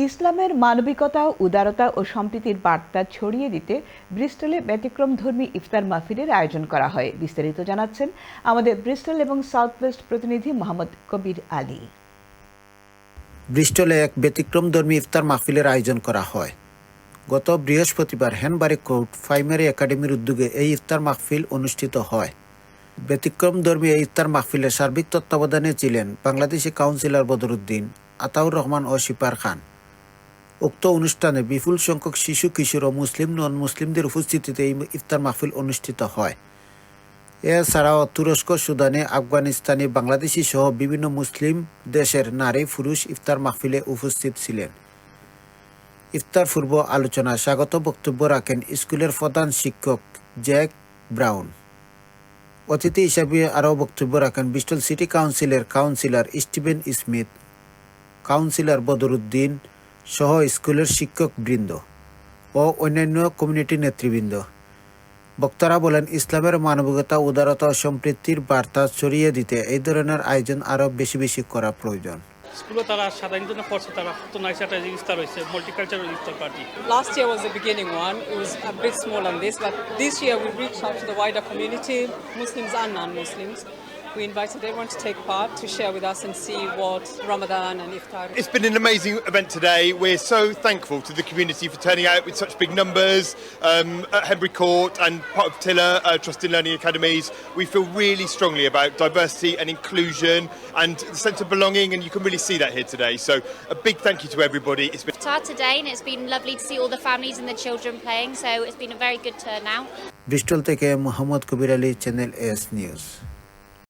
ইসলামের মানবিকতা, উদারতা ও সম্প্রীতির বার্তা ছড়িয়ে দিতে ব্রিস্টলে ব্যতিক্রমধর্মী ইফতার মাহফিলের আয়োজন করা হয়। বিস্তারিত জানাচ্ছেন আমাদের ব্রিস্টল এবং সাউথ ওয়েস্ট প্রতিনিধি মোহাম্মদ কবির আলী। ব্রিস্টলে এক ব্যতিক্রমধর্মী ইফতার মাহফিলের আয়োজন করা হয়। গত বৃহস্পতিবার হেনবারি কোর্ট প্রাইমারি একাডেমির উদ্যোগে এই ইফতার মাহফিল অনুষ্ঠিত হয়। ব্যতিক্রমধর্মী এই ইফতার মাহফিলের সার্বিক তত্ত্বাবধানে ছিলেন বাংলাদেশি কাউন্সিলর বদরুদ্দিন, আতাউর রহমান ও শিপার খান। উক্ত অনুষ্ঠানে বিপুল সংখ্যক শিশু, কিশোর ও মুসলিম নন মুসলিমদের উপস্থিতিতে এই ইফতার মাহফিল অনুষ্ঠিত হয়। এছাড়াও তুরস্ক, সুদানে, আফগানিস্তানে, বাংলাদেশি সহ বিভিন্ন মুসলিম দেশের নারী পুরুষ ইফতার মাহফিলে উপস্থিত ছিলেন। ইফতার পূর্ব আলোচনায় স্বাগত বক্তব্য রাখেন স্কুলের প্রধান শিক্ষক জ্যাক ব্রাউন। অতিথি হিসাবে আরও বক্তব্য রাখেন ব্রিস্টল সিটি কাউন্সিলের councillor Steven Smith, councillor Badruddin সহ স্কুলের শিক্ষকবৃন্দ ও অন্যান্য কমিউনিটি নেতৃবৃন্দ। বক্তারা বলেন, ইসলামের মানবিকতা, উদারতা ও সম্প্রীতির বার্তা ছড়িয়ে দিতে এই ধরনের আয়োজন আরও বেশি বেশি করা প্রয়োজন। স্কুলে তারা সাধারণ জন্য করছে, তারা তো নাইস একটা ইফতার হয়েছে, multicultural iftar party. Last year was the beginning one. It was a bit small on this, but this year we reached out to the wider community, Muslims and non-Muslims. We invited everyone to take part, to share with us and see what Ramadan and Iftar. It's been an amazing event today. We're so thankful to the community for turning out with such big numbers at Henbury Court and part of Tiller Trust in Learning Academies. We feel really strongly about diversity and inclusion and the sense of belonging, and you can really see that here today. So a big thank you to everybody. It's been today, and it's been lovely to see all the families and the children playing, so it's been a very good turnout. Bristol থেকে মোহাম্মদ কবির Ali, channel S news.